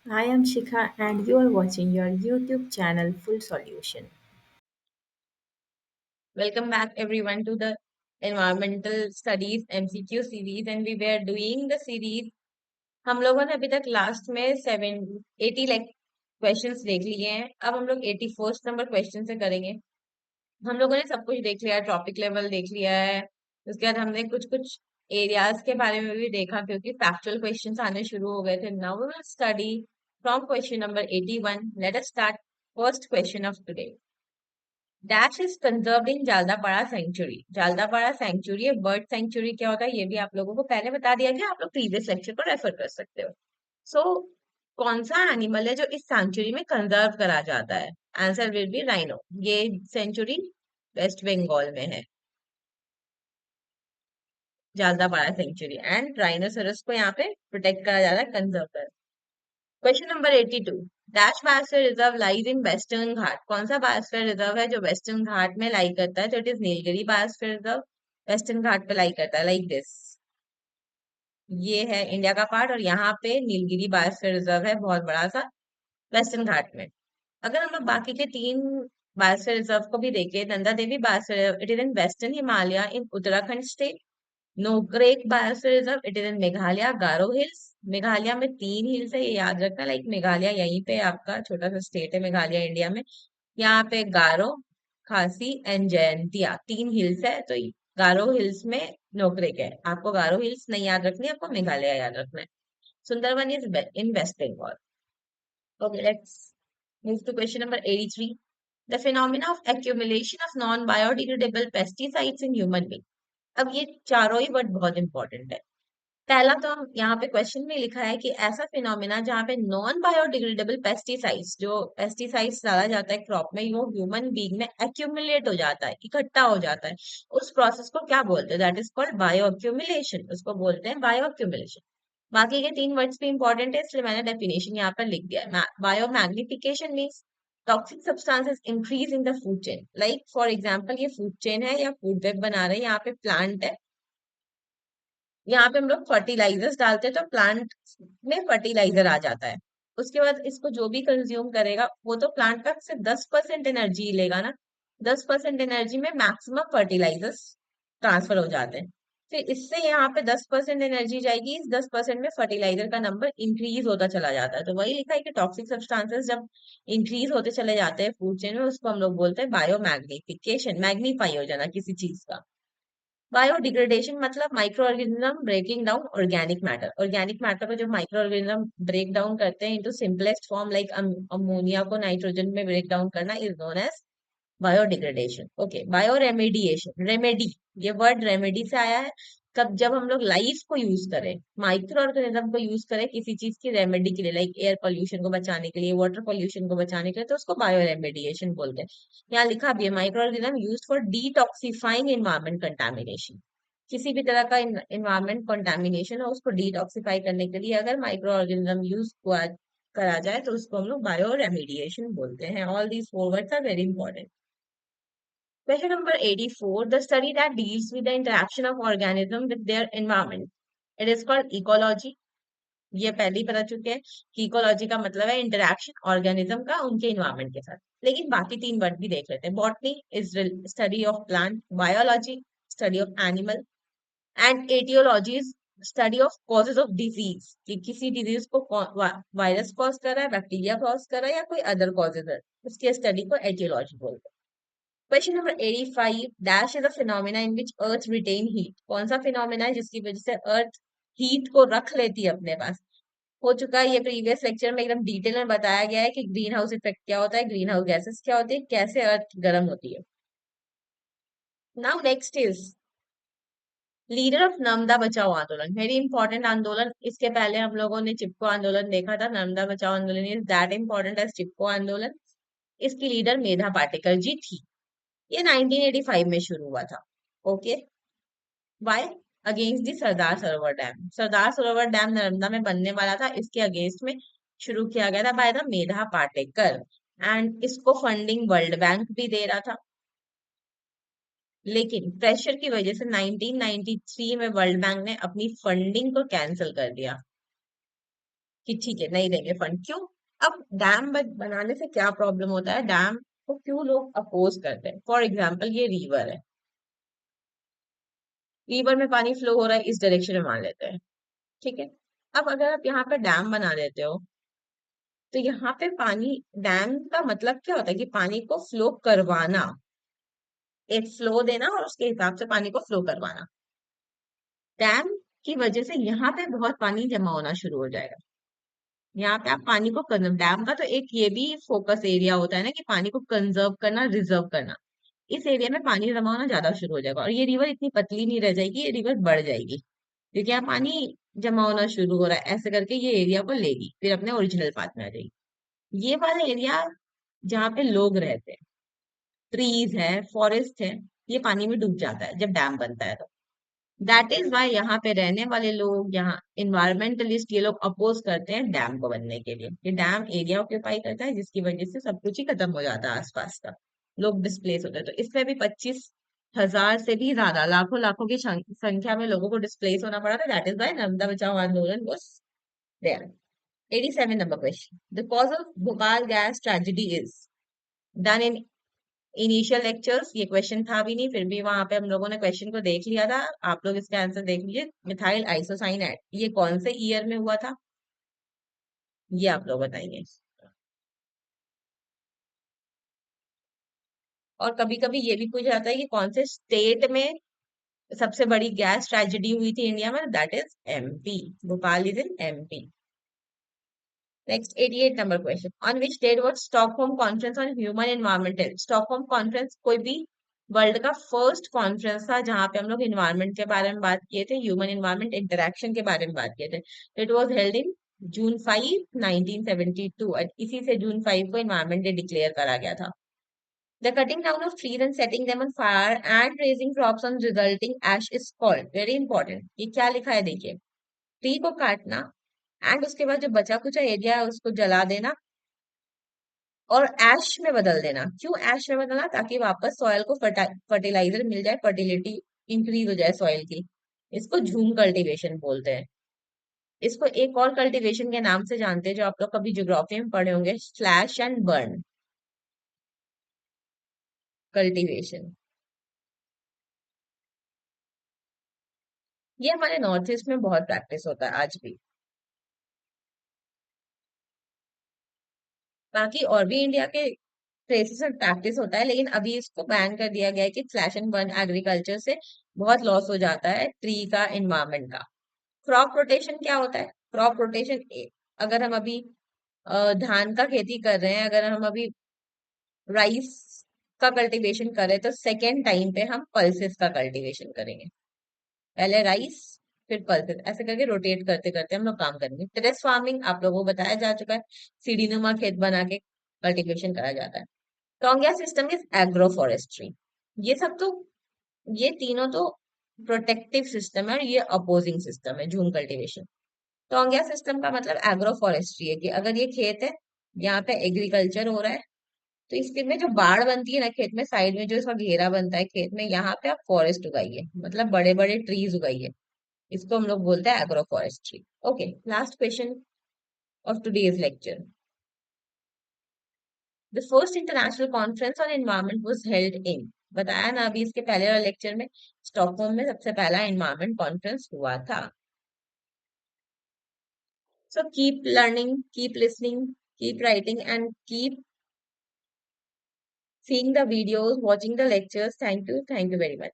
I am Shikha and you are watching your YouTube channel Full Solution. Welcome back everyone to the environmental studies MCQ series and we were doing the series. हम लोगों ने अभी तक last में 80 like questions देख लिए हैं। अब हम लोग 81st नंबर क्वेश्चन से करेंगे। हम लोगों ने सब कुछ देख लिया, टॉपिक लेवल देख लिया है। उसके बाद हमने कुछ कुछ एरियाज के बारे में भी देखा क्योंकि फैक्चुअल क्वेश्चंस आने शुरू हो गए थे। Now we will study from question number 81। Let us start first question of today. Dash is conserved in Jaldapara sanctuary. Jaldapara sanctuary bird sanctuary क्या होता है ये भी आप लोगों को पहले बता दिया गया। आप लोग प्रीवियस लेक्चर को रेफर कर सकते हो। सो कौन सा एनिमल है जो इस सेंचुरी में कंजर्व करा जाता है? Answer will be rhino. ये सेंचुरी वेस्ट बंगाल में है, जालदापाड़ा सेंचुरी। एंड राइनोसरस को यहाँ पे प्रोटेक्ट करा जा रहा है, कंजर्व कर। Question number 82। Dash biosphere reserve lies in western Ghat. कौन सा बायोस्फीयर रिजर्व है जो वेस्टर्न घाट में लाई करता है? तो it is Nilgiri biosphere reserve, western Ghat पे लाई करता है, लाइक दिस। ये है इंडिया का पार्ट और यहाँ पे नीलगिरी बायोस्फीयर रिजर्व है, बहुत बड़ा सा, वेस्टर्न घाट में। अगर हम लोग बाकी के तीन बायोस्फीयर रिजर्व को भी देखें, Nanda Devi biosphere it is in western Himalaya in Uttarakhand state. Nokrek biosphere reserve it is in Meghalaya Garo hills. Meghalaya में तीन हिल्स है, ये याद रखना। लाइक मेघालय यहीं पे आपका छोटा सा स्टेट है मेघालय इंडिया में। यहाँ पे गारो, खासी एंड जयंतिया तीन हिल्स है। तो गारो हिल्स में नोक्रेक है। आपको गारो हिल्स नहीं याद रखनी, आपको मेघालय याद रखना है। Sundarban is in West Bengal. Okay, let's move to question number 83. The phenomena of accumulation of non-biodegradable pesticides in human being. अब ये चारों ही वर्ड बहुत इंपॉर्टेंट है। पहला तो हम यहाँ पे क्वेश्चन में लिखा है कि ऐसा फिनोमिना जहाँ पे नॉन बायोडिग्रेडेबल पेस्टिसाइड्स, जो पेस्टिसाइड्स डाला जाता है क्रॉप में, वो ह्यूमन बीइंग में एक्यूमुलेट हो जाता है, इकट्ठा हो जाता है। उस प्रोसेस को क्या बोलते हैं? That is called bio accumulation. उसको बोलते हैं बायो एक्यूमुलेशन। बाकी के तीन वर्ड्स भी इंपॉर्टेंट है, इसलिए मैंने डेफिनेशन यहाँ पर लिख दिया है। Bio magnification means toxic substances increase in the food chain. Like for example ये फूड चेन है या फूड वेब बना रहे हैं, यहाँ पे प्लांट है, यहाँ पे हम लोग फर्टिलाइजर्स डालते हैं तो प्लांट में फर्टिलाइजर आ जाता है। उसके बाद इसको जो भी कंज्यूम करेगा वो तो प्लांट का सिर्फ 10% एनर्जी लेगा ना। 10% एनर्जी में मैक्सिमम फर्टिलाइजर्स ट्रांसफर हो जाते हैं। फिर इससे यहाँ पे 10% एनर्जी जाएगी, इस 10% में फर्टिलाइजर का नंबर इंक्रीज होता चला जाता है। तो वही लिखा है कि टॉक्सिक सब्सटेंसेस जब इंक्रीज होते चले जाते हैं फूड चेन में, उसको हम लोग बोलते हैं बायो मैग्निफिकेशन, मैग्नीफाई हो जाना किसी चीज का। बायोडिग्रेडेशन मतलब micro organism breaking down organic matter. Organic matter को जो माइक्रो ऑर्गेनिज्म ब्रेक डाउन करते हैं into simplest form, like ammonia को नाइट्रोजन में ब्रेक डाउन करना, is known as biodegradation. Okay, bio remediation, remedy, ये वर्ड रेमेडी से आया है। कब? जब हम लोग लाइफ को यूज करें, माइक्रो ऑर्गेनिज्म को यूज करें किसी चीज की रेमेडी के लिए, लाइक एयर पोल्यूशन को बचाने के लिए, वाटर पोल्यूशन को बचाने के लिए, तो उसको बायो रेमेडिएशन बोलते हैं। यहाँ लिखा भी है micro organism use for detoxifying environment contamination. किसी भी तरह का एनवायरमेंट कंटामिनेशन हो उसको डिटॉक्सिफाई करने के लिए अगर माइक्रो ऑर्गेनिज्म यूज करा जाए तो उसको हम लोग बायो रेमेडिएशन बोलते हैं। All these four words are very important. Question number 84. The study that deals with the interaction of organism with their environment. It is called ecology. ये पहले ही पता चुके हैं कि इकोलॉजी का मतलब है इंटरैक्शन ऑर्गेनिज्म का उनके इन्वायरमेंट के साथ। लेकिन बाकी तीन वर्ड भी देख लेते हैं। Botany is study of plant, biology study of animal, and etiology is study of causes of disease, कि किसी डिजीज को वायरस कॉज कर रहा है, बैक्टीरिया कॉज कर रहा है, या कोई अदर कॉजेज है, उसके स्टडी को एटियोलॉजी बोलते हैं। Question number 85। Dash is a phenomena in which earth retain heat. कौन सा फिनोमिना है जिसकी वजह से अर्थ हीट को रख लेती है अपने पास? हो चुका है ये प्रीवियस लेक्चर में, एकदम डिटेल में बताया गया है कि ग्रीन हाउस इफेक्ट क्या होता है, ग्रीन हाउस गैसेस क्या होती है, कैसे अर्थ गर्म होती है। Now next is leader of Narmada Bachao आंदोलन, वेरी इंपॉर्टेंट आंदोलन। इसके पहले हम लोगों ने चिपको आंदोलन देखा था। नर्मदा बचाओ आंदोलन इज दैट इंपॉर्टेंट एज चिपको आंदोलन। इसकी लीडर मेधा पाटेकर जी थी। ये 1985 में शुरू हुआ था। Okay, why? Against the Sardar Sarovar dam. Sardar Sarovar dam Narmada में बनने वाला था, इसके अगेंस्ट में शुरू किया गया था by the Medha Patekar. And इसको फंडिंग वर्ल्ड बैंक भी दे रहा था। लेकिन प्रेशर की वजह से 1993 में वर्ल्ड बैंक ने अपनी फंडिंग को कैंसिल कर दिया। कि ठीक है नहीं देंगे फंड। क्यों? अब डैम बनाने से क्या प्रॉब्लम होता है, डैम को क्यों लोग अपोज करते हैं? फॉर एग्जाम्पल ये रिवर है, रिवर में पानी फ्लो हो रहा है इस डायरेक्शन में मान लेते हैं, ठीक है। अब अगर आप यहाँ पे डैम बना देते हो तो यहाँ पे पानी, डैम का मतलब क्या होता है कि पानी को फ्लो करवाना, एक फ्लो देना और उसके हिसाब से पानी को फ्लो करवाना। डैम की वजह से यहाँ पे बहुत पानी जमा होना शुरू हो जाएगा। यहाँ पे आप पानी को कंजर्व, डैम का तो एक ये भी फोकस एरिया होता है ना कि पानी को कंजर्व करना, रिजर्व करना। इस एरिया में पानी जमा होना ज्यादा शुरू हो जाएगा और ये रिवर इतनी पतली नहीं रह जाएगी, ये रिवर बढ़ जाएगी क्योंकि यहाँ पानी जमा होना शुरू हो रहा है। ऐसे करके ये एरिया को लेगी, फिर अपने ओरिजिनल पाथ में आ जाएगी। ये वाला एरिया जहाँ पे लोग रहते हैं, ट्रीज है, फॉरेस्ट है, ये पानी में डूब जाता है जब डैम बनता है तो। दैट इज वाई यहाँ पे रहने वाले लोग, यहाँ इन्वायरमेंटलिस्ट, ये लोग अपोज करते हैं डैम को बनने के लिए। ये डैम एरिया ऑक्यूपाई करता है जिसकी वजह से सब कुछ ही खत्म हो जाता है आसपास का, लोग डिस्प्लेस होते हैं। तो इसमें भी 25,000 से भी ज्यादा, लाखों लाखों की संख्या में लोगों को डिस्प्लेस होना पड़ा था। That is why Narmada Bachao Andolan was there. 87 number question, the cause of Bhopal gas tragedy is, done in initial lectures. ये क्वेश्चन था भी नहीं, फिर भी वहां पे हम लोगों ने क्वेश्चन को देख लिया था। आप लोग इसका आंसर देख लीजिए, मिथाइल आइसोसाइनेट, ये कौन से ईयर में हुआ था, ये आप लोग बताएंगे। और कभी कभी ये भी पूछ जाता है कि कौन से स्टेट में सबसे बड़ी गैस ट्रेजेडी हुई थी इंडिया में, that is MP, Bhopal is in MP. Next 88 number question, on which date was Stockholm conference on human environmental. Stockholm conference कोई भी वर्ल्ड का फर्स्ट कॉन्फ्रेंस था जहां पे हम लोग इन्वायरमेंट के बारे में बात किए थे, ह्यूमन इन्वायरमेंट इंटरेक्शन के बारे में बात किए थे। इट वाज हेल्ड इन जून 5 1972, और इसी से जून 5 को इन्वायरमेंट डे डिक्लेयर करा गया था। The cutting down of trees and setting them on fire and raising crops on resulting ash is called, very important. ये क्या लिखा है देखिए, ट्री को काटना एंड उसके बाद जो बचा कुचा एरिया है उसको जला देना और ऐश में बदल देना। क्यों ऐश में बदलना? ताकि वापस सॉइल को फर्टिलाइजर मिल जाए, फर्टिलिटी इंक्रीज हो जाए सॉइल की। इसको झूम कल्टीवेशन बोलते हैं। इसको एक और कल्टीवेशन के नाम से जानते हैं जो आप लोग कभी ज्योग्राफी में पढ़े होंगे, स्लैश एंड बर्न कल्टीवेशन। ये हमारे नॉर्थ ईस्ट में बहुत प्रैक्टिस होता है आज भी। बाकी और भी इंडिया के प्लेसेस में प्रैक्टिस होता है, लेकिन अभी इसको बैन कर दिया गया है कि स्लैश एंड बर्न एग्रीकल्चर से बहुत लॉस हो जाता है ट्री का, इन्वायरमेंट का। क्रॉप रोटेशन क्या होता है? क्रॉप रोटेशन, अगर हम अभी धान का खेती कर रहे हैं, अगर हम अभी राइस का कल्टीवेशन कर रहे हैं तो सेकेंड टाइम पे हम पल्सेस का कल्टीवेशन करेंगे। पहले राइस फिर पल्सेस, ऐसे करके रोटेट करते करते हम लोग काम करेंगे। टेरेस फार्मिंग आप लोगों को बताया जा चुका है, सीढ़ी नुमा खेत बना के कल्टीवेशन करा जाता है। Taungya system is agro forestry. ये सब तो, ये तीनों तो प्रोटेक्टिव सिस्टम है और ये अपोजिंग सिस्टम है, झूम कल्टीवेशन। टोंगिया सिस्टम का मतलब एग्रो फॉरेस्ट्री है कि अगर ये खेत है, यहाँ पे एग्रीकल्चर हो रहा है, तो इसके में जो बाड़ बनती है ना खेत में, साइड में जो इसका घेरा बनता है खेत में, यहाँ पे आप फॉरेस्ट उगाइए, मतलब बड़े बड़े ट्रीज उगाइए। इसको हम लोग बोलते हैं agro forestry. Okay, last question of today's lecture, the first international conference on environment was held in, बताया ना अभी इसके पहले वाले लेक्चर में, स्टॉकहोम में सबसे पहला एनवायरनमेंट कॉन्फ्रेंस हुआ था। So keep learning, keep listening, keep writing, and keep seeing the videos, watching the lectures. Thank you. Thank you very much.